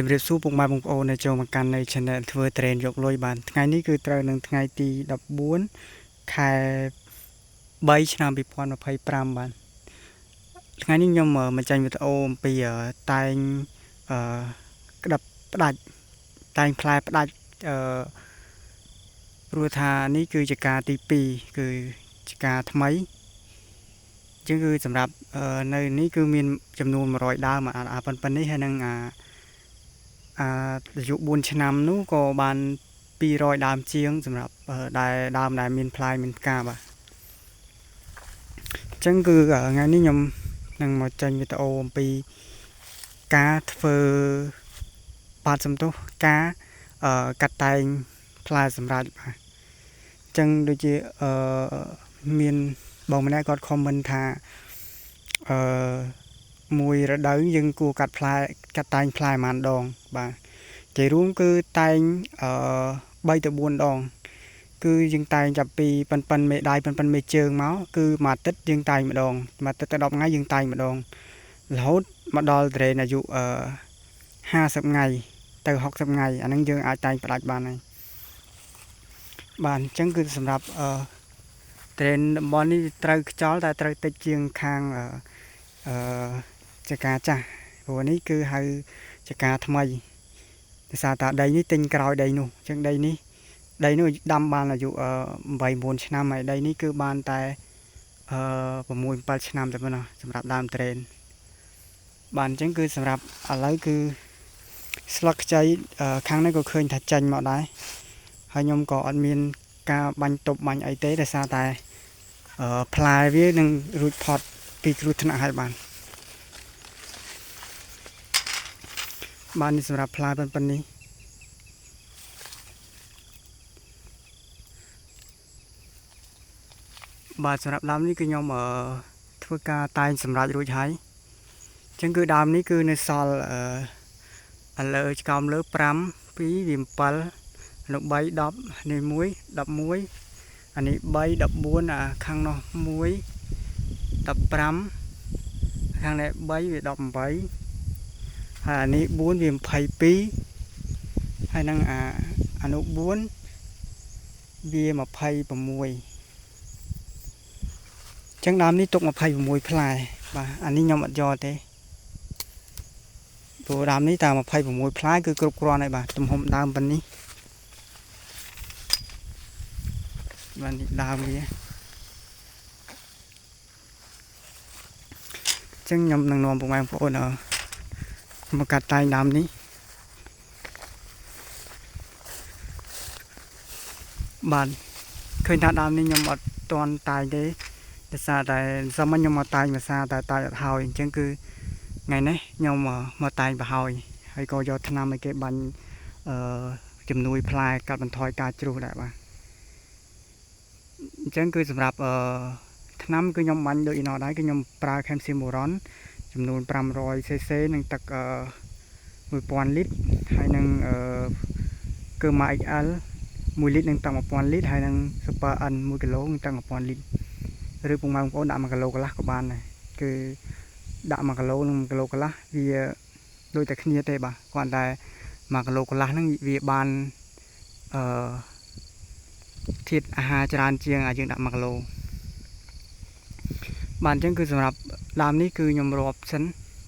ជំរាបសួរពុកម៉ែបងប្អូនដែលចូលមកកាន់នៅ Channel ធ្វើ Train យកលុយបានថ្ងៃនេះគឺត្រូវនឹងថ្ងៃទី14ខែ3ឆ្នាំ2025បានថ្ងៃនេះខ្ញុំបញ្ចេញវីដេអូអំពីតែងក្តាប់ផ្ដាច់តែងផ្លែផ្ដាច់ព្រោះថានេះគឺជាការទី2គឺជាការថ្មីជាងគឺសម្រាប់នៅនេះគឺមានចំនួន100ដើមប៉ុណ្នេះហើយនឹងអាយុ4ឆ្នាំនោះក៏បាន200ដើមជាងសម្រាប់ដែលដើមដែលមានផ្លែមានផ្កាបាទអញ្ចឹងគឺថ្ងៃនេះខ្ញុំនឹងមកចេញវីដេអូអំពីការធ្វើបាទសំទោសការកាត់តែងផ្លែសម្រាប់បាទអញ្ចឹងដូចជាមានបងម្នាក់គាត់ខមមិនថាមួយរដូវយើងគួរកាត់តែងផ្លែប៉ុន្មានដងបាទជារួមគឺតែង3ទៅ4ដងគឺយើងតែងចាប់ពីប៉ុនមេដៃប៉ុនមេជើងមកគឺមួយអាទិត្យយើងតែងម្ដងមួយអាទិត្យទៅ10ថ្ងៃយើងតែងម្ដងរហូតមកដល់ត្រេនអាយុ50ថ្ងៃទៅ60ថ្ងៃអាហ្នឹងយើងអាចតែងផ្ដាច់បានហើយបាទអញ្ចឹងគឺសម្រាប់ត្រេនតំបន់នេះត្រូវខ្យល់តែត្រូវតិចជាងខាងចកាចាស់ព្រោះនេះគឺហៅចកាថ្មីដោយសារតាដីនេះទិញក្រោយដីនោះអញ្ចឹងដីនេះដាំបានអាយុ8 9ឆ្នាំហើយដីនេះគឺបានតែ6 7ឆ្នាំតែប៉ុណ្ណោះសម្រាប់ដើមត្រេនបាទអញ្ចឹងគឺសម្រាប់ឥឡូវគឺស្លឹកខ្ចីខាងនេះក៏ឃើញថាចាញ់មកដែរហើយខ្ញុំក៏អត់មានការបាញ់ទប់បាញ់អីទេដោយសារតែផ្លែវានឹងរួចផុតពីគ្រោះថ្នាក់ហើយបាននេះសម្រាប់ផ្លែប៉ុណ្នេះបាទសម្រាប់ដើមនេះគឺខ្ញុំធ្វើការតែងសម្រាប់រួចហើយអញ្ចឹងគឺដើមនេះគឺនៅសល់លើឆ្កោមលើ5 2 7 3 10នេះ1 11អានេះ3 14អាខាងនោះ1 15ខាងនេះ3វា18ហើយអានេះ4វា22ហើយនឹងអានោះ4វា26ចឹងដើមនេះទុក26ផ្លែបាទអានេះខ្ញុំអត់យកទេព្រោះដើមនេះតែ26ផ្លែគឺគ្រប់គ្រាន់ហើយបាទទំហំដើមប៉ុណ្នេះបាទនេះដើមវាចឹងខ្ញុំនឹងនាំពុកម៉ែបងប្អូនមកកាត់តែងដើមនេះបាទឃើញថាដើមនេះខ្ញុំអត់ទាន់តែងទេដោយសារតែសមខ្ញុំមកតែងភាសាតែអត់ហើយអញ្ចឹងគឺថ្ងៃនេះខ្ញុំមកតែងបរហើយក៏យកថ្នាំឲ្យគេបាញ់ជំនួយផ្លែកាត់បន្ថយការជ្រុះដែរបាទអញ្ចឹងគឺសម្រាប់ថ្នាំគឺខ្ញុំបាញ់ដូចឯណោះដែរគឺខ្ញុំប្រើខែមស៊ីមូរ៉ុនចំនួន 500cc នឹងទឹក1000លីត្រហើយនឹងគឺម៉ា XL 1លីត្រនឹងទឹក1000លីត្រហើយនឹង Super N 1គីឡូនឹងទឹក1000លីត្រឬពុកម៉ែបងប្អូនដាក់1គីឡូកន្លះក៏បានដែរគឺដាក់1គីឡូនិង1គីឡូកន្លះវាដូចតែគ្នាទេបាទគ្រាន់តែ1គីឡូកន្លះហ្នឹងវាបានធាតុអាហារច្រើនជាងយើងដាក់1គីឡូបាទអញ្ចឹងគឺសម្រាប់ដើមនេះគឺខ្ញុំរាប់សិន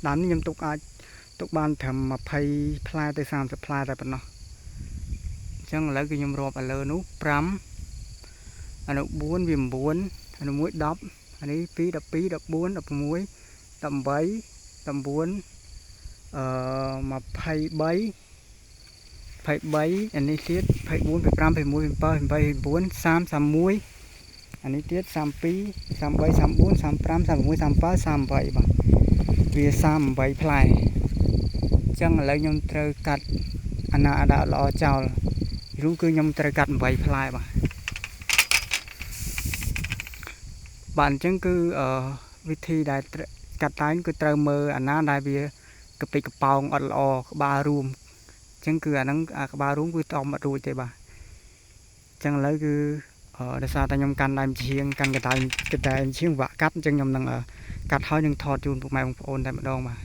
ដើមនេះខ្ញុំទុកបានត្រឹម20ផ្លែទៅ30ផ្លែតែប៉ុណ្ណោះអញ្ចឹងឥឡូវគឺខ្ញុំរាប់ឥឡូវនោះ5អានោះ4វា9អានោះ1 10អានេះ2 12 14 16 18 19 23អានេះទៀត24 25 26 27 28 29 30 31អានេះទៀត32 33 34 35 36 37 38បាទវា38ផ្លែអញ្ចឹងឥឡូវខ្ញុំត្រូវកាត់អាណាដាក់ល្អចោលរួមគឺខ្ញុំត្រូវកាត់8ផ្លែបាទអញ្ចឹងគឺវិធីដែលកាត់តែងគឺត្រូវមើលអាណាដែលវាកពិកប៉ោងអត់ល្អក្បាលរួមអញ្ចឹងគឺអាហ្នឹងក្បាលរួមគឺតអត់រួចទេបាទអញ្ចឹងឥឡូវគឺដោយសារតែខ្ញុំកាន់ដៃជាងកាន់កដៃជាងវាក់កាត់អញ្ចឹងខ្ញុំនឹងកាត់ហើយនឹងថតជូនពុកម៉ែបងប្អូនតែម្ដងបា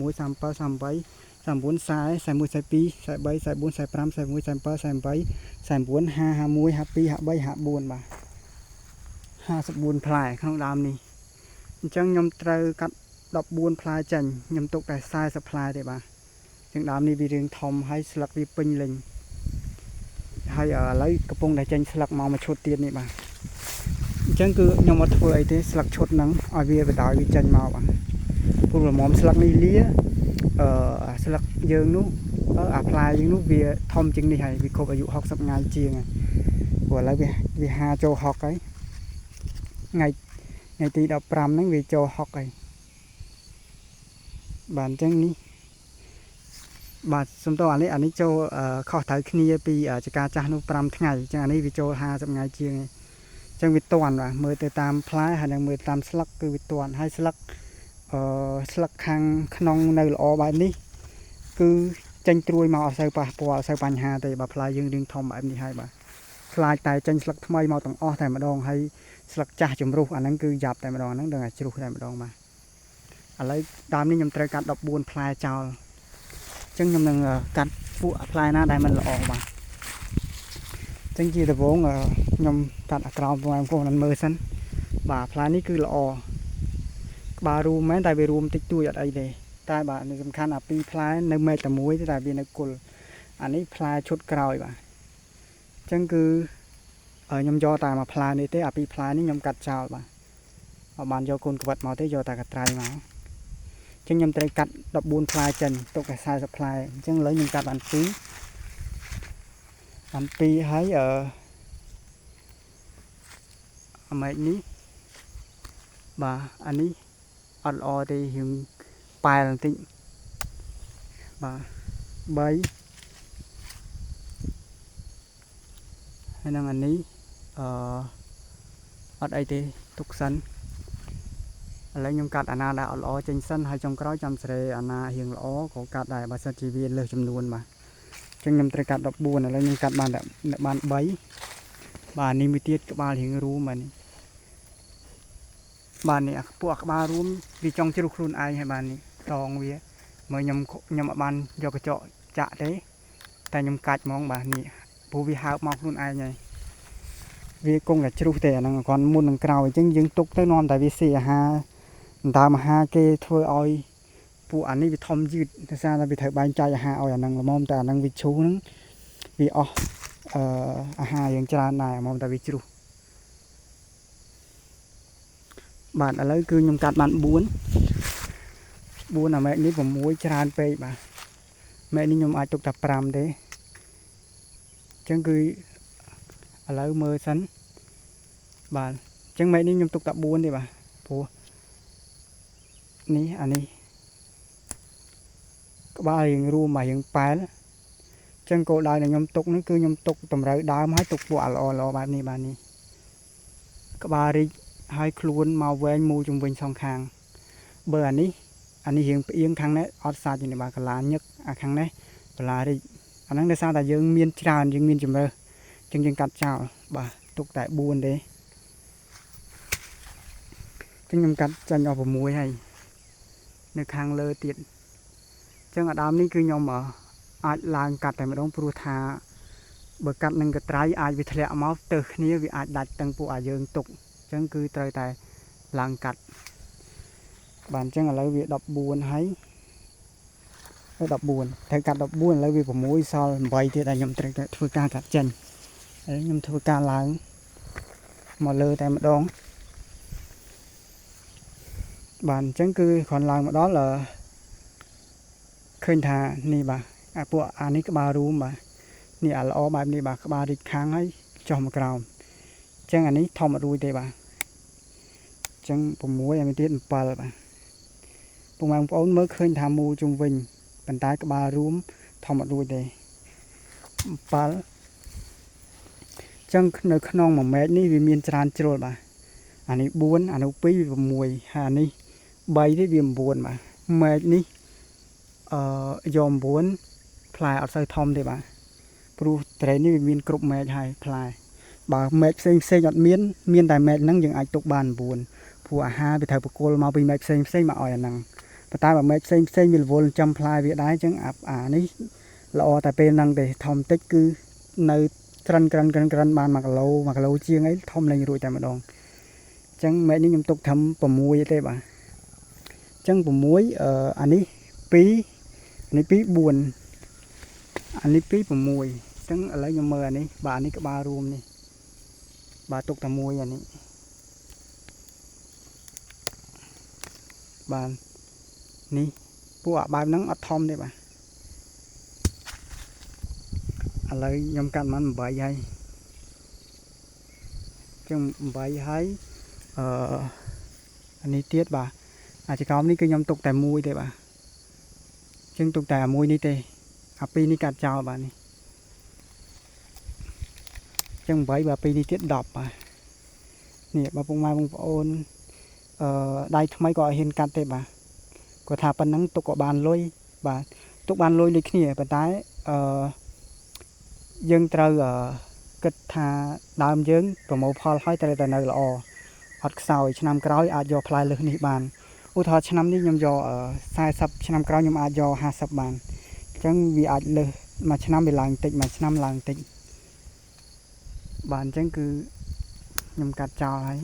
41 37 38 39 40 41 42 43 44 45 46 47 48 49 50 51 52 53 54បាទ54ផ្លែក្នុងដើមនេះអញ្ចឹងខ្ញុំត្រូវកាត់14ផ្លែចេញខ្ញុំទុកតែ40ផ្លែទេបាទអញ្ចឹងដើមនេះវារៀងធំហើយស្លឹកវាពេញលេញហើយឥឡូវកំពុងតែចេញស្លឹកមកមួយឈុតទៀតនេះបាទអញ្ចឹងគឺខ្ញុំអត់ធ្វើអីទេស្លឹកឈុតហ្នឹងឲ្យវាបដោយវាចេញមកបាទព្រោះល្មមស្លឹកនេះលា ស្លឹកយើងនោះអាផ្លែយើងនោះវាធំជាងនេះហើយវាគ្រប់អាយុ60ថ្ងៃជាងហើយព្រោះឥឡូវវាហាចូល60ហើយថ្ងៃទី15ហ្នឹងវាចូល60ហើយបាទអញ្ចឹងនេះបាទសំដៅអានេះចូលខុសត្រូវគ្នាពីចការចាស់នោះ5ថ្ងៃអញ្ចឹងអានេះវាចូល50ថ្ងៃជាងអញ្ចឹងវាតន់បាទមើលទៅតាមផ្លែហើយនឹងមើលតាមស្លឹកគឺវាតន់ហើយស្លឹកស្លឹកខាងក្នុងនៅល្អបែបនេះគឺចេញត្រួយមកអត់សូវប៉ះពាល់អត់សូវបញ្ហាទេបើផ្លែយើងរៀងធំបែបនេះហើយបាទខ្លាចតែចេញស្លឹកថ្មីមកទាំងអស់តែម្ដងហើយស្លឹកចាស់ជំរុះអាហ្នឹងគឺយ៉ាប់តែម្ដងហ្នឹងដឹងតែជ្រុះតែម្ដងបាទឥឡូវដើមនេះខ្ញុំត្រូវកាត់14ផ្លែចោលអញ្ចឹងខ្ញុំនឹងកាត់ពួកផ្លែណាដែលมันល្អបាទអញ្ចឹងជាដំបូងខ្ញុំកាត់ក្រោមបងប្អូននឹងមើលសិនបាទផ្លែនេះគឺល្អក្បាលរួមមែនតែវារួមតិចតួចអត់អីទេតែបាទសំខាន់អា2ផ្លែនៅមេឃតែមួយទេតែវានៅគុលអានេះផ្លែឈុតក្រោយបាទអញ្ចឹងគឺខ្ញុំយកតែមួយផ្លែនេះទេអា2ផ្លែនេះខ្ញុំកាត់ចោលបាទអត់បានយកកូនក្វិតមកទេយកតែកត្រៃមកអញ្ចឹងខ្ញុំត្រូវកាត់14ផ្លែចិនទុកតែ40ផ្លែអញ្ចឹងឥឡូវខ្ញុំកាត់បាន2ហើយអាម៉េចនេះបាទអានេះអត់ល្អទេយើងប៉ែលបន្តិចបាទ3ហើយនឹងអានេះអត់អីទេទុកសិនឥឡូវខ្ញុំកាត់អាណាដែលអត់ល្អចេញសិនហើយចុងក្រោយចាំស្រីអាណារៀងល្អក៏កាត់ដែរបើសិនជាវាលើសចំនួនបាទអញ្ចឹងខ្ញុំត្រូវកាត់14ឥឡូវខ្ញុំកាត់បាន3បាទនេះមួយទៀតក្បាលរៀងរួមបាទនេះបាទនេះពួកក្បាលរួមវាចង់ជ្រុះខ្លួនឯងហើយបាទនេះដងវាមើលខ្ញុំអត់បានយកកញ្ចក់ចាក់ទេតែខ្ញុំកាច់ហ្មងបាទនេះព្រោះវាហើបមកខ្លួនឯងហើយវាគង់តែជ្រុះទេអាហ្នឹងគ្រាន់មុននឹងក្រោយអញ្ចឹងយើងទុកទៅនាំតែវាស៊ីអាហារដើមអាហារគេធ្វើឲ្យពួកអានេះវាធំយឺតដោយសារតែវាត្រូវបែងចែកអាហារឲ្យអាហ្នឹងល្មមតែអាហ្នឹងវាឈូសហ្នឹងវាអស់អាហារយ៉ាងច្រើនដែរល្មមតែវាជ្រុះបាទឥឡូវគឺខ្ញុំកាត់បាន4អាម៉ែកនេះ6ច្រើនពេកបាទម៉ែកនេះខ្ញុំអាចទុកតែ5ទេអញ្ចឹងគឺឥឡូវមើលសិនបាទអញ្ចឹងម៉ែកនេះខ្ញុំទុកតែ4ទេបាទព្រោះនេះអានេះក្បាលរៀងរួមបាទរៀងប៉ែលអញ្ចឹងគោលដៅដែលខ្ញុំទុកនេះគឺខ្ញុំទុកតម្រូវដើមហើយទុកពួកល្អបែបនេះបាទនេះក្បាលរីកហើយខ្លួនមកវែងមូលជុំវិញសងខាងបើអានេះរៀងផ្អៀងខាងនេះអត់សាច់ទេបាទកលាញឹកអាខាងនេះបលារីកអាហ្នឹងដោយសារតែយើងមានច្រើនយើងមានជំរើសអញ្ចឹងយើងកាត់ចោលបាទទុកតែ4ទេអញ្ចឹងខ្ញុំកាត់ចាញ់អស់6ហើយនៅខាងលើទៀតអញ្ចឹងអាដើមនេះគឺខ្ញុំអាចឡើងកាត់តែម្ដងព្រោះថាបើកាត់នឹងកត្រៃអាចវាធ្លាក់មកទៅគ្នាវាអាចដាច់ទាំងពួកអាយើងទុកអញ្ចឹងគឺត្រូវតែឡើងកាត់បាទអញ្ចឹងឥឡូវវា14ហើយ14ត្រូវកាត់14ឥឡូវវា6សល់8ទៀតដែលខ្ញុំត្រូវធ្វើការកាត់ចេញហើយខ្ញុំធ្វើការឡើងមកលើតែម្ដងបាទអញ្ចឹងគឺគ្រាន់ឡើងមកដល់ឃើញថានេះបាទពួកអានេះក្បាលរួមបាទនេះល្អបែបនេះបាទក្បាលរីកខាងហើយចុះមកក្រោមអញ្ចឹងអានេះធំអត់រួចទេបាទអញ្ចឹង6អានេះទៀត7បាទពុកម៉ែបងប្អូនមើលឃើញថាមូលជុំវិញប៉ុន្តែក្បាលរួមធំអត់រួចទេ7អញ្ចឹងនៅក្នុង1ម៉ែត្រនេះវាមានច្រើនជ្រុលបាទអានេះ4អានោះ2វា6ហើយអានេះ3ទេវា9បាទម៉ែត្រនេះយក9ផ្លែអត់សូវធំទេបាទព្រោះត្រេននេះវាមានគ្រប់ម៉ែត្រហើយផ្លែបើម៉ែត្រផ្សេងអត់មានតែម៉ែត្រហ្នឹងយើងអាចទុកបាន9ព្រោះអាហារវាត្រូវបកគលមកពីម៉ែត្រផ្សេងមកឲ្យអាហ្នឹងប៉ុន្តែបើម៉ែត្រផ្សេងវារវល់ចំផ្លែវាដែរអញ្ចឹងអានេះល្អតែពេលហ្នឹងទេធំតិចគឺនៅក្រិនបាន1គីឡូជាងអីធំលេងរួចតែម្ដងអញ្ចឹងម៉ែត្រនេះខ្ញុំទុកត្រឹម6ទេបាទអញ្ចឹង6អានេះ2នេះ2 4អានេះ2 6អញ្ចឹងឥឡូវខ្ញុំមើលអានេះបាទអានេះក្បាលរួមនេះបាទទុកតែមួយអានេះបាទនេះ ពួកបែបហ្នឹងអត់ធំទេបាទឥឡូវខ្ញុំកាត់បាន8ហើយចឹង8ហើយអានេះទៀតបាទអាចកោមនេះគឺខ្ញុំទុកតែមួយទេបាទចឹងទុកតែមួយនេះទេអាពីរនេះកាត់ចោលបាទនេះចឹង8បាទពីរនេះទៀត10បាទនេះបងពុកម៉ែបងប្អូនដៃថ្មីក៏អត់ហ៊ានកាត់ទេបាទគាត់ថាប៉ុណ្ណឹងទុកក៏បានលុយបាទទុកបានលុយដូចគ្នាប៉ុន្តែយើងត្រូវគិតថាដើមយើងប្រមូលផលហើយត្រូវតែនៅល្អអត់ខ្សោយឆ្នាំក្រោយអាចយកផ្លែលើសនេះបានឧទាហរណ៍ឆ្នាំនេះខ្ញុំយក40ឆ្នាំក្រោយខ្ញុំអាចយក50បានអញ្ចឹងវាអាចលើសមួយឆ្នាំវាឡើងតិចមួយឆ្នាំឡើងតិចបាទអញ្ចឹងគឺខ្ញុំកាត់ចោលហើយ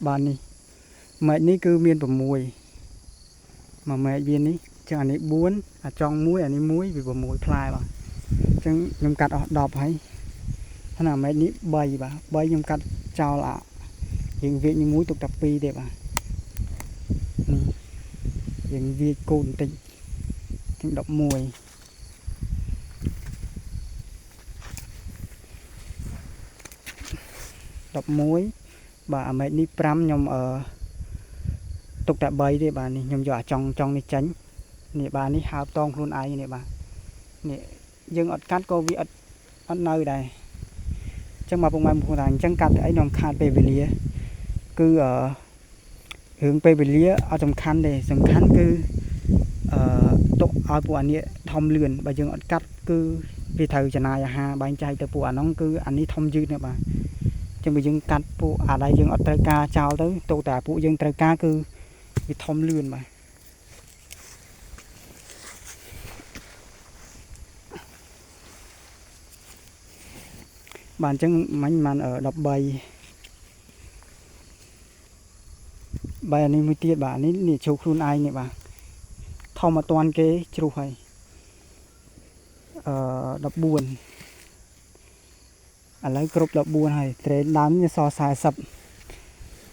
បាទនេះមែកនេះគឺមាន6មួយមែកវានេះចឹងអានេះ4អាចង់1អានេះ1វា6ផ្លែបាទអញ្ចឹងខ្ញុំកាត់អស់10ហើយអាមែកនេះ3បាទ3ខ្ញុំកាត់ចោលយើងវាចមួយទុកតែ2ទេបាទនេះយើងវាចគូនបន្តិចទាំង11បាទអាមែកនេះ5ខ្ញុំទុកតែ3ទេបាទនេះខ្ញុំយកអាចង់នេះចាញ់នេះបាទនេះហើបតងខ្លួនឯងនេះបាទនេះយើងអត់កាត់ក៏វាអត់នៅដែរអញ្ចឹងមកពុកម៉ែបងប្អូនថាអញ្ចឹងកាត់ទៅអីខ្ញុំខាតពេលវេលាគឺរឿងពេលវេលាអត់សំខាន់ទេសំខាន់គឺទុកឲ្យពួកអានេះធំលឿនបើយើងអត់កាត់គឺវាត្រូវចំណាយអាហារបែងចែកទៅពួកអានោះគឺអានេះធំយឺតណាស់បាទចឹងបើយើងកាត់ពួកអាដែលយើងអត់ត្រូវការចោលទៅទុកតែពួកយើងត្រូវការគឺវាធំលឿនបាទបាទអញ្ចឹងមិញបាន13បាយអានេះមួយទៀតបាទនេះជ្រូកខ្លួនឯងនេះបាទធំអត់តាន់គេជ្រុះហើយ14ឥឡូវគ្រប់14ហើយត្រេនដើមនេះស40អ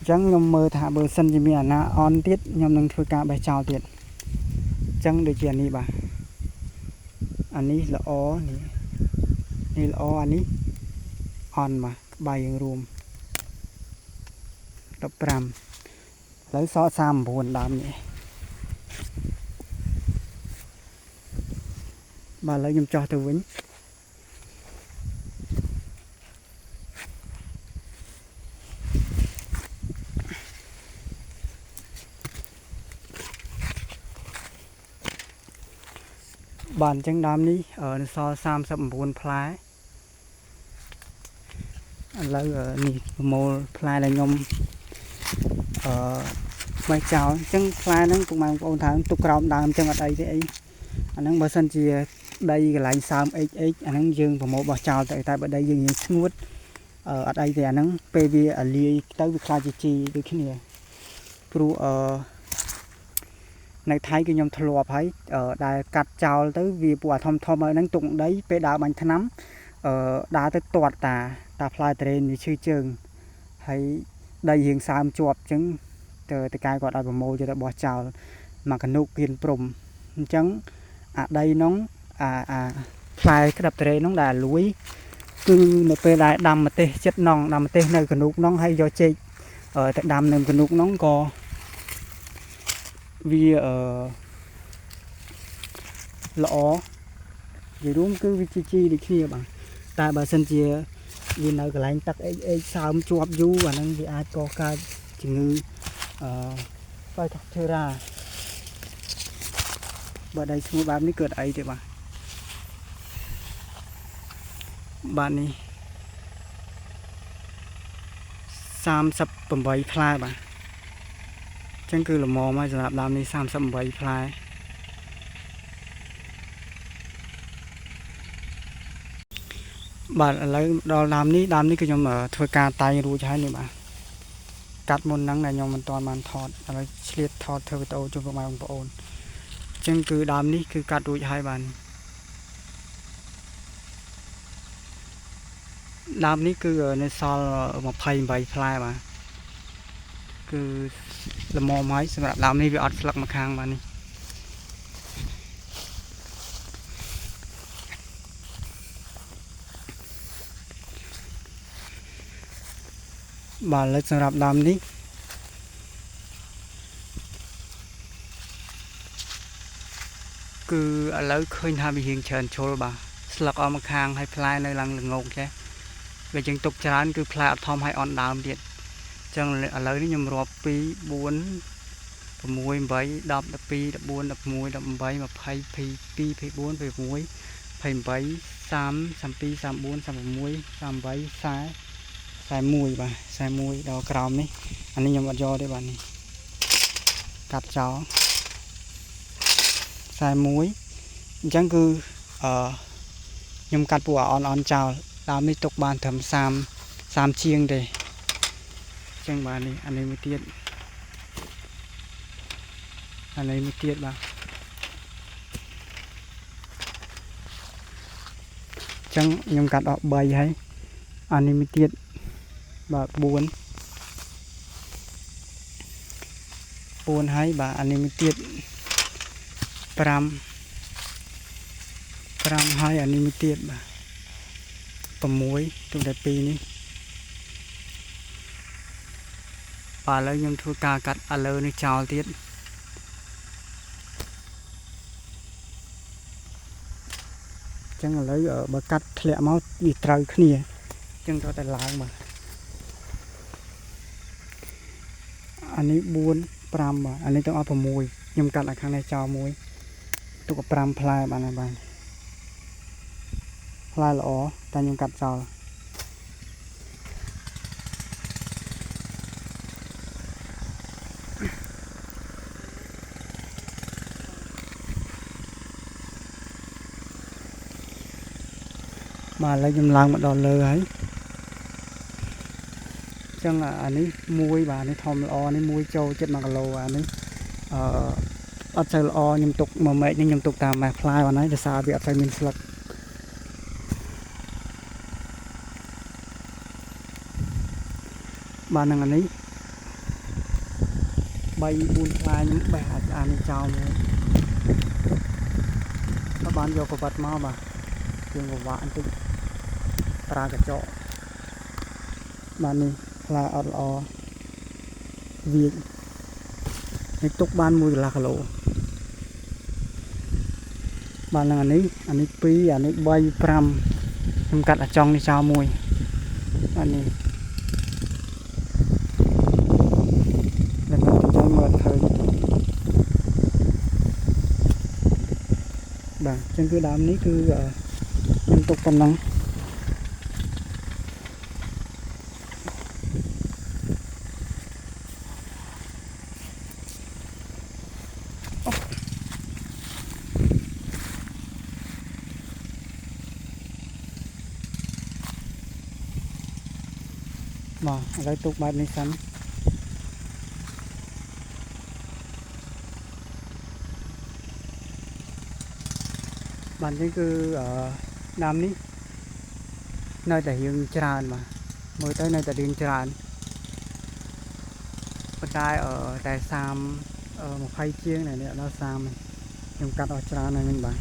ញ្ចឹងខ្ញុំមើលថាបើសិនជាមានអាណាអន់ទៀតខ្ញុំនឹងធ្វើការបេះចោលទៀតអញ្ចឹងដូចជាអានេះបាទអានេះល្អនេះល្អអានេះអន់បាទក្បាយយើងរួម15ឥឡូវសល់39ដើមនេះបាទឥឡូវខ្ញុំចោះទៅវិញបាទអញ្ចឹងដើមនេះនៅសល់39ផ្លែឥឡូវនេះប្រមូលផ្លែដែលខ្ញុំបេះចោលអញ្ចឹងផ្លែហ្នឹងពុកម៉ែបងប្អូនថាទុកក្រោមដើមអញ្ចឹងអត់អីទេអីអាហ្នឹងបើសិនជាដីកន្លែងសើមអិចអាហ្នឹងយើងប្រមូលបោះចោលទៅតែបើដីយើងញស្ងួតអត់អីទេអាហ្នឹងពេលវាលាយទៅវាខ្លាចជាជីដូចគ្នាព្រោះនៅថៃគឺខ្ញុំធ្លាប់ហើយដែលកាត់ចោលទៅវាពួកអាធំហើយហ្នឹងទុកដីពេលដើរបាញ់ថ្នាំដើរទៅទាត់តាផ្លែត្រេនវាឈឺជើងហើយដីរៀងសើមជាប់អញ្ចឹងតើកាយគាត់ឲ្យប្រមូលយកទៅបោះចោលមកកនុកគៀនព្រំអញ្ចឹងអាដីនោះអាផ្លែក្តាប់ត្រេននោះដែលលួយគឺនៅពេលដែលដាំម្ទេសចិត្តនងដាំម្ទេសនៅកនុកនោះហើយយកចេកទៅដាំនៅកនុកនោះក៏វាល្អនិយាយរួមគឺវាជីដូចគ្នាបាទតែបើសិនជាវានៅកន្លែងទឹកអេសើមជាប់យូរអាហ្នឹងវាអាចកកើតជំងឺហ្វៃថូថេរ៉ាបើដីស្ងួតបែបនេះកើតអីទេបាទនេះ38ផ្លែបាទអញ្ចឹងគឺល្មមហើយសម្រាប់ដើមនេះ38ផ្លែបាទឥឡូវដល់ដើមនេះគឺខ្ញុំធ្វើការតែងរួចហើយនេះបាទកាត់មុនហ្នឹងដែលខ្ញុំមិនទាន់បានថតឥឡូវឆ្លៀតថតធ្វើវីដេអូជូនពុកម៉ែបងប្អូនអញ្ចឹងគឺដើមនេះគឺកាត់រួចហើយបាទដើមនេះគឺនៅសល់28ផ្លែបាទគឺ ល្មមហើយសម្រាប់ដើមនេះវាអត់ស្លឹកមកខាងបាទនេះបាទលើកសម្រាប់ដើមនេះគឺឥឡូវឃើញថាវារៀងច្រើនជុលបាទស្លឹកអស់មកខាងហើយផ្លែនៅឡើងល្ងងចេះវាចឹងទុកច្រើនគឺផ្លែអត់ធំហើយអន់ដើមទៀតចឹងឥឡូវនេះខ្ញុំរាប់2 4 6 8 10 12 14 15 16 17 22 23 24 32 34 35 36 37 41បាទ41ដល់ក្រោមនេះអានេះខ្ញុំអត់យកទេបាទនេះកាត់ចោល41អញ្ចឹងគឺខ្ញុំកាត់ពួកអន់ចោលដើមនេះទុកបានត្រឹម30ជាងទេអញ្ចឹងបាទនេះអានេះមួយទៀតបាទអញ្ចឹងខ្ញុំកាត់អស់3ហើយអានេះមួយទៀតបាទ4ហើយបាទអានេះមួយទៀត5ហើយអានេះមួយទៀតបាទ6ទុកតែ2នេះបាទឥឡូវខ្ញុំធ្វើការកាត់ឥឡូវនេះចោលទៀតចឹងឥឡូវបើកាត់ធ្លាក់មកវាត្រូវគ្នាចឹងត្រូវតែឡើងបាទអានេះ4 5បាទអានេះទាំងអស់6ខ្ញុំកាត់ឲ្យខាងនេះចោលមួយទុក5ផ្លែបាទណាបាទផ្លែល្អតែខ្ញុំកាត់ចោលបាទឥឡូវខ្ញុំឡើងមកដល់លើហើយចឹងអានេះមួយបាទនេះធំល្អនេះមួយចូលចិត្ត1គីឡូអានេះអត់សូវល្អខ្ញុំទុកមួយម៉ែកនេះខ្ញុំទុកតាមម៉ែផ្លែបានហើយដោយសារវាអត់សូវមានស្លឹកបាទនឹងអានេះ3 4ផ្លែខ្ញុំបេះអានេះចោលមួយក៏បានយកកវិតមកបាទយើងពិបាកបន្តិចប្រើកញ្ចក់បាទនេះផ្លែអត់ល្អវានេះទុកបាន1 កន្លះគីឡូបាទនឹងអានេះ2អានេះ3 5ខ្ញុំកាត់អាចុងនេះចោលមួយបាទនេះแล้วก็จะមើលឃើញបាទអញ្ចឹងគឺដើមនេះគឺខ្ញុំទុកប៉ុណ្ណឹងបាទឥឡូវទុកបែបនេះសិនបាទនេះគឺដើមនេះនៅតែរៀងច្រើនបាទមើលទៅនៅតែរៀងច្រើនប៉ុន្តែតែ20ជាងនេះដល់30ខ្ញុំកាត់អស់ច្រើនហើយហ្នឹងបាទ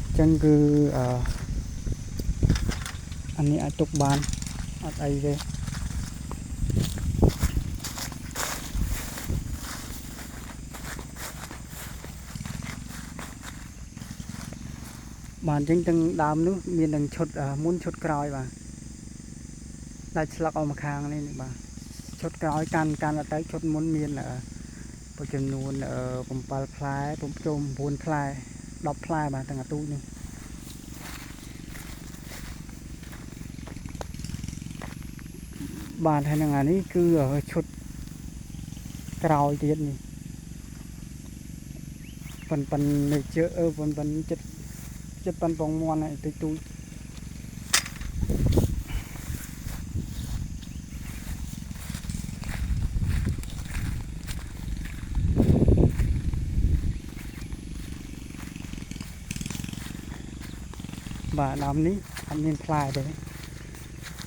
អញ្ចឹងគឺអានេះអាចទុកបានអត់អីទេបាទអញ្ចឹងទាំងដើមនោះមានទាំងឈុតមុនឈុតក្រោយបាទដាច់ស្លឹកអស់មកខាងនេះបាទឈុតក្រោយកាន់ទៅឈុតមុនមានចំនួន7ផ្លែ9ផ្លែ10ផ្លែបាទទាំងអាទូចនេះបាទហើយនឹងអានេះគឺឈុតក្រោយទៀតនេះប៉ុននេះជើប៉ុនចិត្តប៉ុនពងមន់ឲ្យតិចតួចបាទដើមនេះអត់មានផ្លែទេ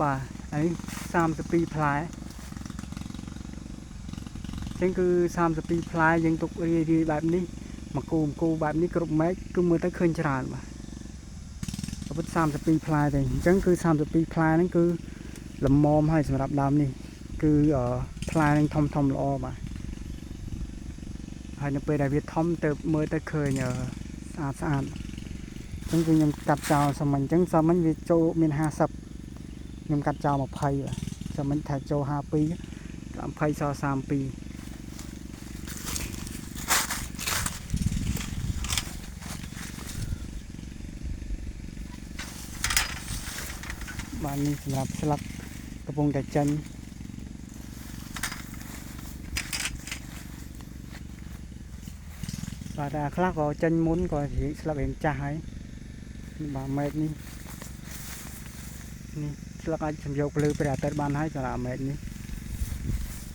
បាទហើយ32ផ្លែចឹងគឺ32ផ្លែយើងទុករាយបែបនេះមកគូបែបនេះគ្រប់ម៉េចគឺមើលទៅឃើញច្រើនបាទពុត32ផ្លែទេអញ្ចឹងគឺ32ផ្លែហ្នឹងគឺល្មមហើយសម្រាប់ដើមនេះគឺផ្លែនឹងធំល្អបាទហើយនៅពេលដែលវាធំទៅមើលទៅឃើញស្អាតអញ្ចឹងគឺខ្ញុំកាត់ចោលសាមញ្ញអញ្ចឹងសាមញ្ញវាចូលមាន50ខ្ញុំកាត់ចោល20បាទសាមញ្ញថាចូល52 20ស32បាទនេះសម្រាប់ស្លឹកកំពុងតែចេញបាទតែខ្លះក៏ចេញមុនក៏ស្លឹករៀងចាស់ហើយបាទមែកនេះស្លឹកអាចសំយកភ្លឺព្រះអាទិត្យបានហើយសម្រាប់មែកនេះ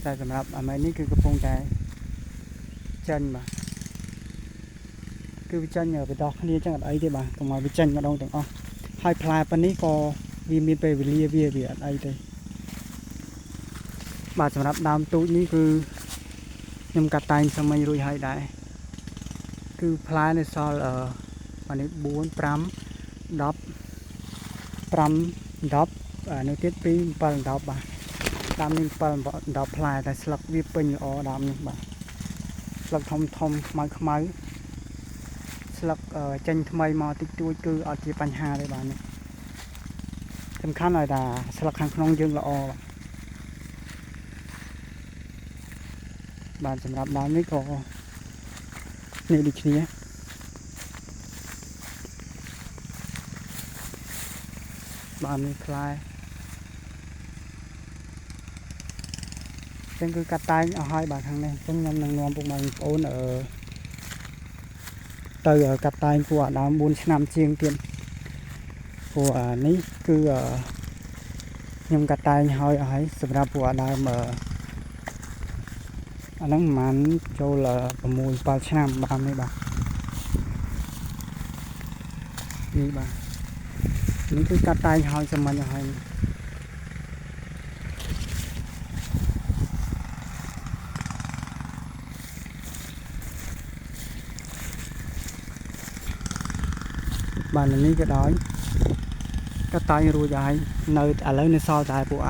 តែសម្រាប់មែកនេះគឺកំពុងតែចេញបាទគឺវាចេញទៅដោះគ្នាចឹងអត់អីទេបាទកុំឲ្យវាចេញម្ដងទាំងអស់ហើយផ្លែប៉ុណ្នេះក៏វាមានពេលវេលាវាអត់អីទេបាទសម្រាប់ដើមទូចនេះគឺខ្ញុំកាត់តែងសាមញ្ញរួចហើយដែរគឺផ្លែនៅសល់អានេះ4 5 10 5 10នៅទៀត2 7 10បាទដើមនេះ7 10ផ្លែតែស្លឹកវាពេញល្អដើមនេះបាទស្លឹកធំខ្មៅស្លឹកចេញថ្មីមកតិចតួចគឺអត់ជាបញ្ហាទេបាទនេះសំខាន់ឲ្យថាស្លឹកខាងក្នុងយើងល្អបាទសម្រាប់ដើមនេះក៏នេះដូចគ្នាបាទនេះផ្លែចឹងគឺកាត់តែងអស់ហើយបាទខាងនេះចឹងខ្ញុំនឹងនាំពុកម៉ែបងប្អូនទៅកាត់តែងគួរអាដើម4ឆ្នាំជាងទៀតព្រោះនេះគឺខ្ញុំកាត់តែងហើយសម្រាប់ពួកអាដើមអាហ្នឹងប្រហែលចូល6 7ឆ្នាំដើមនេះបាទនេះបាទនេះគឺកាត់តែងហើយសាមញ្ញហើយបាទនេះក៏ដោយកាត់តែងរួចហើយនៅឥឡូវនៅសល់តែពួក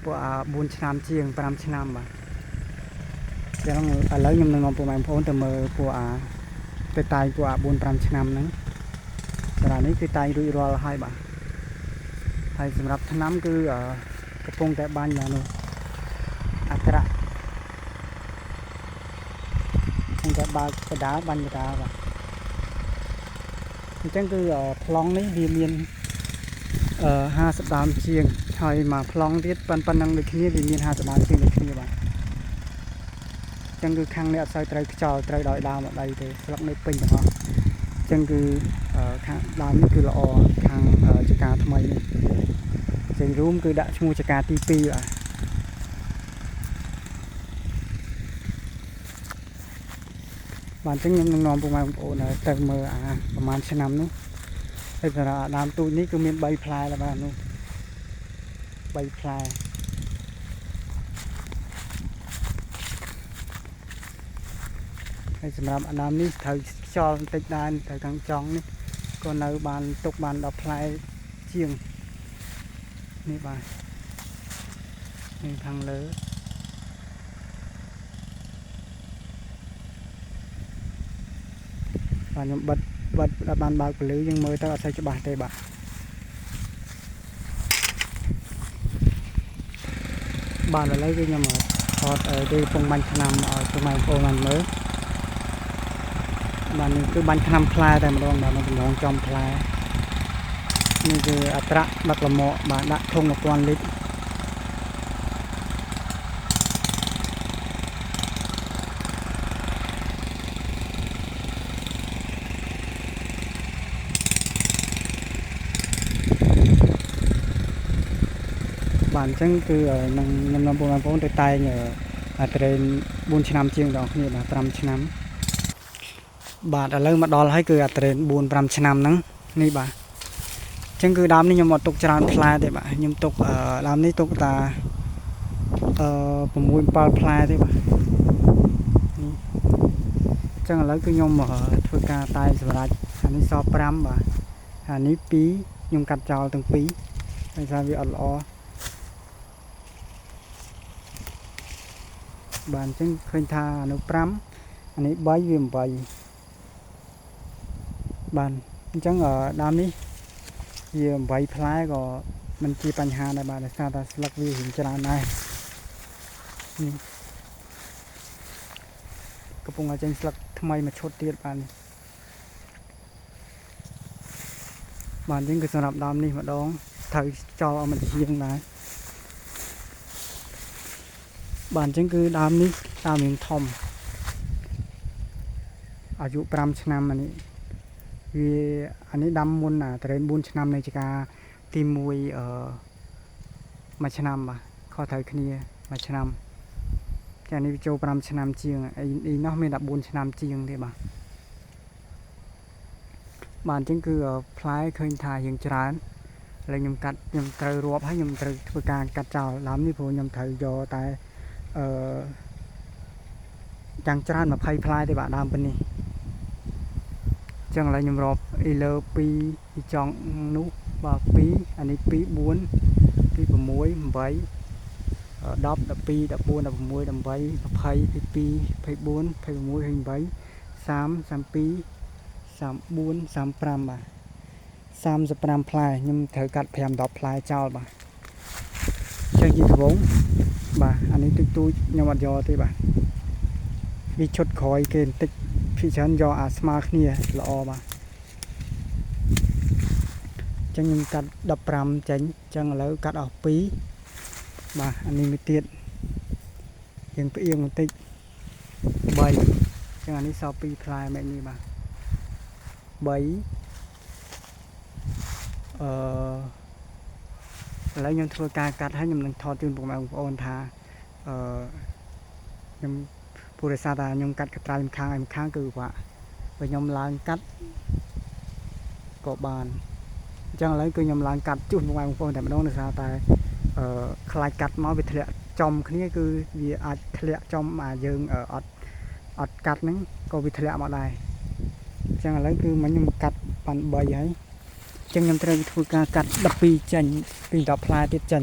ពួក4ឆ្នាំជាង5ឆ្នាំបាទចឹងឥឡូវខ្ញុំនឹងនាំពួកបងប្អូនទៅមើលពួកទៅតាយពួក4 5ឆ្នាំហ្នឹងសម្រាប់នេះគឺតាយរួចរាល់ហើយបាទហើយសម្រាប់ថ្នាំគឺកំពុងតែបាញ់បាទនោះអក្សរកំពុងតែបើកបដាបាញ់បដាបាទអញ្ចឹងគឺប្លង់នេះវាមាន50ដើមជាងហើយមកប្លង់ទៀតប៉ុណ្ណឹងដូចគ្នាវាមាន50ដើមជាងដូចគ្នាបាទអញ្ចឹងគឺខាងនេះអត់សូវត្រូវខ្យល់ត្រូវដោយដើមអត់ដីទេស្លឹកនៅពេញទាំងអស់អញ្ចឹងគឺខាងដើមនេះគឺល្អខាងចកាថ្មីនេះចេញរួមគឺដាក់ឈ្មោះចកាទី2បាទអញ្ចឹងខ្ញុំនឹងនាំពុកម៉ែបងប្អូនទៅមើលប្រហែលឆ្នាំនោះហើយសម្រាប់ដើមទូចនេះគឺមាន3ផ្លែแล้วបាទនោះ3ផ្លែហើយសម្រាប់ដើមនេះត្រូវខ្យល់បន្តិចដែរត្រូវខាងចុងនេះក៏នៅបានទុកបាន10ផ្លែជាងនេះបាទនេះខាងលើបាទខ្ញុំបិទបានបើកពលឺយើងមើលទៅអត់សូវច្បាស់ទេបាទបាទឥឡូវគឺខ្ញុំថតគេកំពុងបាញ់ថ្នាំឲ្យពុកម៉ែបងប្អូនបានមើលបាទនេះគឺបាញ់ថ្នាំផ្លែតែម្ដងបាទម្ដងចំផ្លែនេះគឺអត្រាដឹកលមកបាទដាក់ធុង1000លីត្របាទអញ្ចឹងគឺនឹងខ្ញុំនាំបងប្អូនទៅតែងត្រេន4ឆ្នាំជាងដល់គ្នាបាទ5ឆ្នាំបាទឥឡូវមកដល់ហើយគឺត្រេន4 5ឆ្នាំហ្នឹងនេះបាទអញ្ចឹងគឺដើមនេះខ្ញុំអត់ទុកច្រើនផ្លែទេបាទខ្ញុំទុកដើមនេះទុកតា6 7ផ្លែទេបាទនេះអញ្ចឹងឥឡូវគឺខ្ញុំធ្វើការតែងសម្រាប់អានេះស5បាទអានេះ2ខ្ញុំកាត់ចោលទាំងពីរហើយថាវាអត់ល្អបាទអញ្ចឹងឃើញថាអានោះ5អានេះ3វា8បាទអញ្ចឹងដើមនេះវា8ផ្លែក៏មិនជាបញ្ហាដែរបាទដោយសារតែស្លឹកវារៀងច្រើនដែរនេះកំពុងតែចេញស្លឹកថ្មីមួយឈុតទៀតបាទបាទអញ្ចឹងគឺសម្រាប់ដើមនេះម្ដងត្រូវចោលឲ្យมันជាងដែរបាទអញ្ចឹងគឺដើមនេះដើមរៀងធំអាយុ5ឆ្នាំអានេះវាអានេះដាំមុនត្រេន4ឆ្នាំនៃចកាទី1មួយឆ្នាំបាទខុសត្រូវគ្នាមួយឆ្នាំតែនេះវាចូល5ឆ្នាំជាងអីនោះមាន14ឆ្នាំជាងទេបាទបាទអញ្ចឹងគឺផ្លែឃើញថារៀងច្រើនឥឡូវខ្ញុំត្រូវរាប់ហើយខ្ញុំត្រូវធ្វើការកាត់ចោលដើមនេះព្រោះខ្ញុំត្រូវយកតែយ៉ាងច្រើន20ផ្លែទេបាទដើមប៉ុណ្នេះអញ្ចឹងឥឡូវខ្ញុំរាប់អីលើ2ពីចង់នោះបាទ2អានេះ2 4 2 6 8 10 12 14 16 18 22 24 26 28 30 32 34 35បាទ35ផ្លែខ្ញុំត្រូវកាត់5 10ផ្លែចោលបាទចឹងជាដំបូងបាទអានេះទូចខ្ញុំអត់យកទេបាទវាឈុតក្រោយគេបន្តិចពីច្រើនយកស្មើគ្នាល្អបាទចឹងខ្ញុំកាត់15ចេញចឹងឥឡូវកាត់អស់2បាទអានេះមួយទៀតយើងផ្អៀងបន្តិច3ចឹងអានេះសល់2ផ្លែមែននេះបាទ3ឥឡូវខ្ញុំធ្វើការកាត់ហើយខ្ញុំនឹងថតជូនបងប្អូនថាខ្ញុំព្រោះដោយសារតែខ្ញុំកាត់កត្រៃម្ខាងឯម្ខាងគឺបើខ្ញុំឡើងកាត់ក៏បានអញ្ចឹងឥឡូវគឺខ្ញុំឡើងកាត់ជូនបងប្អូនតែម្ដងដោយសារតែខ្លាចកាត់មកវាធ្លាក់ចំគ្នាគឺវាអាចធ្លាក់ចំយើងអត់កាត់ហ្នឹងក៏វាធ្លាក់មកដែរអញ្ចឹងឥឡូវគឺខ្ញុំកាត់បាន3ហើយអញ្ចឹងខ្ញុំត្រូវធ្វើការកាត់12ចេញពី10ផ្លែទៀតចេញ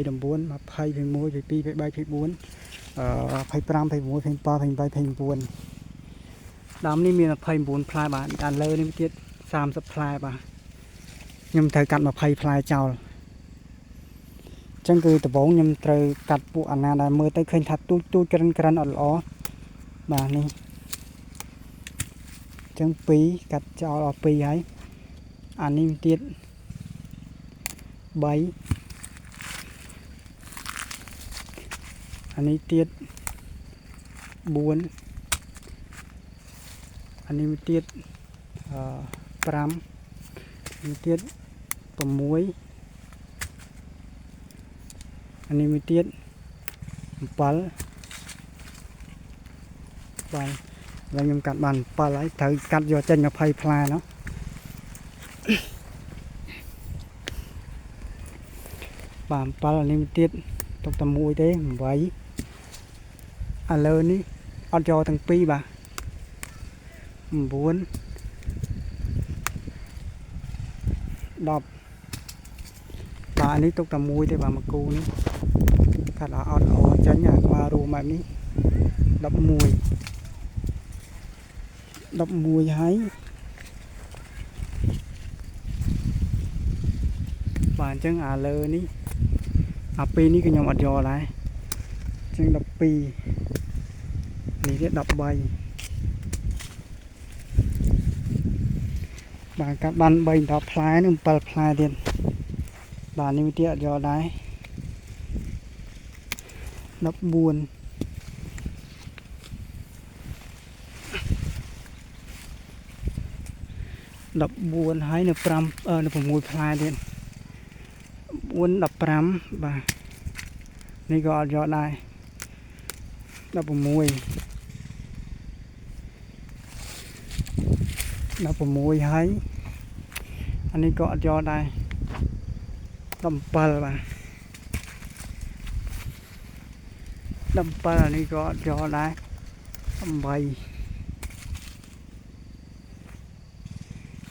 19 20 21 22 23 24 25 26 27 28 29ដើមនេះមាន29ផ្លែបាទដល់លើនេះទៀត30ផ្លែបាទខ្ញុំត្រូវកាត់20ផ្លែចោលចឹងគឺដំបូងខ្ញុំត្រូវកាត់ពួកអាណាដែលមើលទៅឃើញថាទូចក្រិនអត់ល្អបាទនេះ ចឹង2កាត់ចោលអស់2ហើយអានេះទៀត3អានេះទៀត4អានេះទៀត5នេះទៀត6អានេះមួយទៀត7បាទហើយខ្ញុំកាត់បាន7ហើយត្រូវកាត់យកចេញ20ផ្លែเนาะបាទ7អានេះមួយទៀតទុកតែមួយទេ8ឥឡូវនេះអត់យកទាំងពីរបាទ9 10បាទនេះទុកតែមួយទេបាទមួយគូនេះកាត់អត់ល្អចេញអាក្បាលរួមបែបនេះ11ហើយបាទអញ្ចឹងអាលើនេះអាពីរនេះក៏ខ្ញុំអត់យកដែរអញ្ចឹង12នេះទៀត13បាទកាត់បាន3 10ផ្លែនិង7ផ្លែទៀតបាទនេះទៀតអត់យកដែរ14ហើយនៅ5នៅ6ផ្លែទៀត4 15បាទនេះក៏អត់យកដែរ16ហើយអានេះក៏អត់យកដែរ17បាទអានេះក៏អត់យកដែរ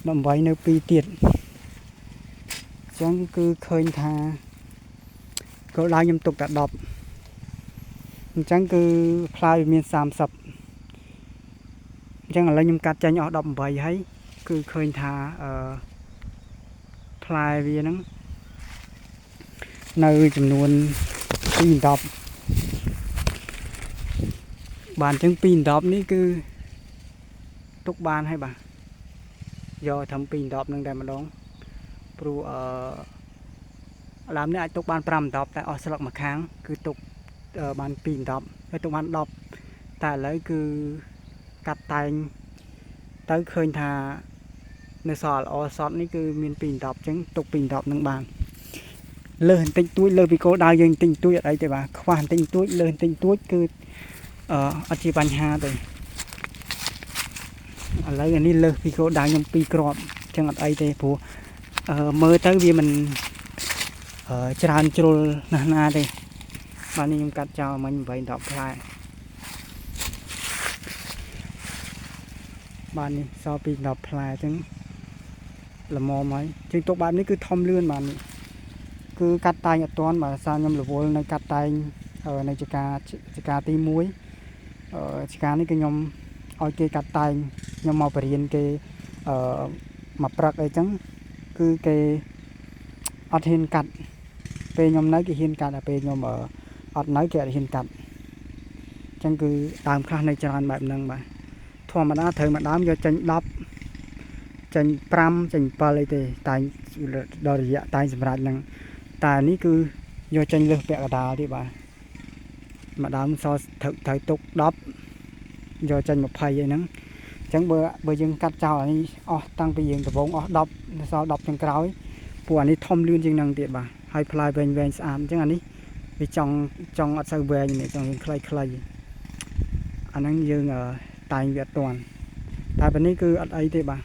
8នៅ2ទៀតអញ្ចឹងគឺឃើញថាគោលដៅខ្ញុំទុកតែ10អញ្ចឹងគឺផ្លែវាមាន30អញ្ចឹងឥឡូវខ្ញុំកាត់ចេញអស់18ហើយគឺឃើញថាផ្លែវាហ្នឹងនៅចំនួន2 10បានអញ្ចឹង2 10នេះគឺទុកបានហើយបាទយកធ្វើ2 10នឹងតែម្ដងព្រោះដើមនេះអាចទុកបាន5 10តែអស់ស្លឹកមួយខាងគឺទុកបាន2 10ហើយទុកបាន10តែឥឡូវគឺកាត់តែងទៅឃើញថានៅសល់ល្អសតនេះគឺមាន2 10អញ្ចឹងទុក2 10នឹងបានលើសបន្តិចតួចលើពីគោលដៅយើងបន្តិចតួចអត់អីទេបាទខ្វះបន្តិចតួចលើសបន្តិចតួចគឺអត់ជាបញ្ហាទេឥឡូវអានេះលើសពីគោលដៅខ្ញុំ2គ្រាប់អញ្ចឹងអត់អីទេព្រោះមើលទៅវាមិនច្រើនជ្រុលណាស់ណាទេបាទនេះខ្ញុំកាត់ចោលមិញ8 10ផ្លែបាទនេះសល់ពី10ផ្លែអញ្ចឹងល្មមហើយជាងទុកបែបនេះគឺធំលឿនបាទនេះគឺកាត់តែងអត់ទាន់បាទសារខ្ញុំរវល់នៅកាត់តែងនៅចការទី1ចការនេះគឺខ្ញុំឲ្យគេកាត់តែងខ្ញុំមកបរៀនគេមកព្រឹកអីចឹងគឺគេអត់ហ៊ានកាត់ពេលខ្ញុំនៅគេហ៊ានកាត់តែពេលខ្ញុំអត់នៅគេអត់ហ៊ានកាត់អញ្ចឹងគឺដើមខ្លះនៅច្រើនបែបហ្នឹងបាទធម្មតាត្រូវមួយដើមយកចេញ10ចេញ5ចេញ7អីទេតែដល់រយៈតែសម្រាប់ហ្នឹងតែនេះគឺយកចេញលើសពាក់កណ្ដាលទៀតបាទមួយដើមសល់ត្រូវទុក10យកចេញ20អីហ្នឹងអញ្ចឹងបើយើងកាត់ចោលអានេះអស់តាំងពីយើងដំបងអស់10សល់10ចុងក្រោយព្រោះអានេះធំលឿនជាងហ្នឹងទៀតបាទហើយផ្លែវែងស្អាតអញ្ចឹងអានេះវាចង់អត់សូវវែងនេះចង់ខ្លីអាហ្នឹងយើងតែងវាអត់ទាន់តែពេលនេះគឺអត់អីទេបាទ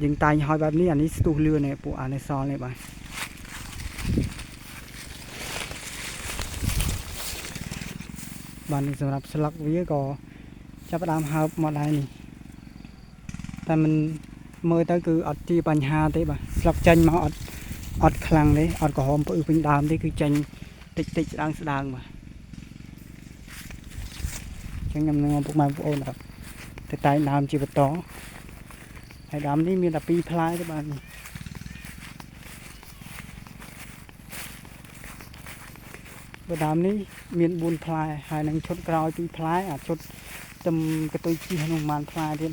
យើងតែងហើយបែបនេះអានេះស្ទុះលឿននេះពួកអានេះសល់នេះបាទនេះសម្រាប់ស្លឹកវាក៏ចាប់ផ្ដើមហើបមកដែរនេះតែมันមើលទៅគឺអត់ជាបញ្ហាទេបាទស្លឹកចេញមកអត់ខ្លាំងទេអត់ក្រហមផ្អឺពេញដើមទេគឺចេញតិចស្ដើងបាទអញ្ចឹងខ្ញុំនឹងពុកម៉ែបងប្អូនទៅតែងដើមជាបន្តហើយដើមនេះមានតែ2ផ្លែទេបាទនេះបើដើមនេះមាន4ផ្លែហើយនឹងឈុតក្រោយ2ផ្លែអាឈុតទំកតុយជីក្នុងប្រហែលផ្លែទៀត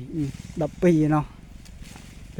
12เนาะ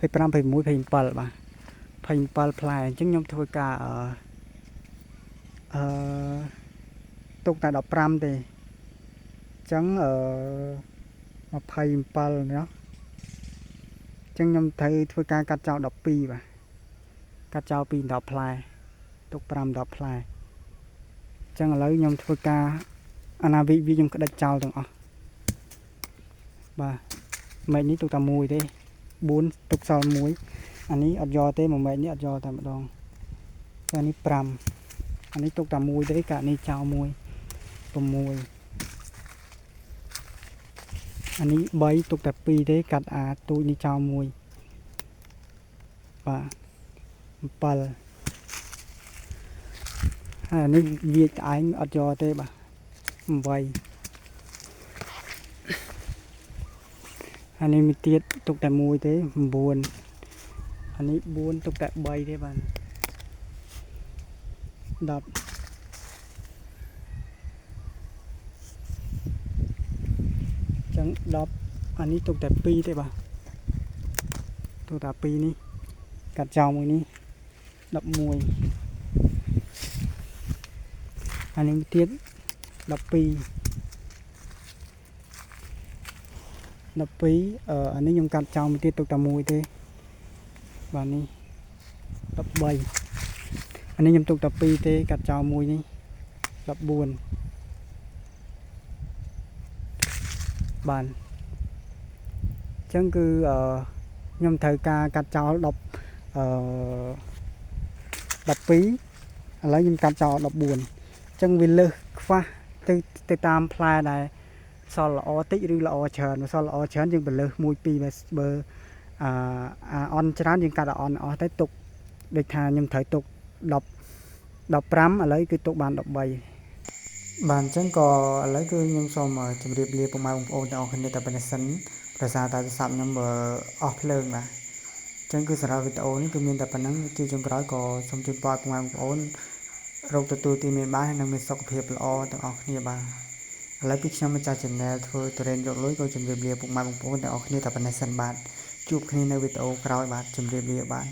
25 26 27បាទ27ផ្លែអញ្ចឹងខ្ញុំធ្វើការទុកតែ15ទេអញ្ចឹង27ណាអញ្ចឹងខ្ញុំត្រូវធ្វើការកាត់ចោល12បាទកាត់ចោលពី10ផ្លែទុក5 10ផ្លែអញ្ចឹងឥឡូវខ្ញុំធ្វើការអាណាវិខ្ញុំក្តិចចោលទាំងអស់បាទមែកនេះទុកតែ1ទេ4ទុកសល់1អានេះអត់យកទេមួយមែកនេះអត់យកតែម្ដងអានេះ5អានេះទុកតែ1ទេកាត់នេះចោល1 6អានេះ3ទុកតែ2ទេកាត់អាទូចនេះចោល1បាទ7ហើយអានេះវាចឯងអត់យកទេបាទ8អានេះមានទៀតទុកតែ1ទេ9អានេះ4ទុកតែ3ទេបាទ10ចឹង10អានេះទុកតែ2ទេបាទទុកតែ2នេះកាត់ចោលមួយនេះ11អានេះទៀត12អានេះខ្ញុំកាត់ចោលមួយទៀតទុកតែមួយទេបាទនេះ13អានេះខ្ញុំទុកតែ2ទេកាត់ចោលមួយនេះ14បានអញ្ចឹងគឺខ្ញុំត្រូវការកាត់ចោល12ឥឡូវខ្ញុំកាត់ចោល14អញ្ចឹងវាលើសខ្វះទៅតាមផ្លែដែរសល់ល្អតិចឬល្អច្រើនសល់ល្អច្រើនយើងបន្លើស1 2បើអន់ច្រើនយើងកាត់អន់អស់ទៅទុកដូចថាខ្ញុំត្រូវទុក10 15ឥឡូវគឺទុកបាន13បាទអញ្ចឹងក៏ឥឡូវគឺខ្ញុំសូមជម្រាបលាពុកម៉ែបងប្អូនទាំងអស់គ្នាតែប៉ុណ្្នេះសិនប្រសារតែទូរស័ព្ទខ្ញុំអស់ភ្លើងបាទអញ្ចឹងគឺសម្រាប់វីដេអូនេះគឺមានតែប៉ុណ្្នឹងជាចុងក្រោយក៏សូមជូនពរពុកម៉ែបងប្អូនរកទទួលទីមានបានហើយនឹងមានសុខភាពល្អទាំងអស់គ្នាបាទឥឡូវពីខ្ញុំម្ចាស់ channel ធ្វើទុរេនយកលុយក៏ជម្រាបលាពុកម៉ែបងប្អូនទាំងអស់គ្នាតែប៉ុណ្្នេះសិនបាទជួបគ្នានៅវីដេអូក្រោយបាទជម្រាបលាបាទ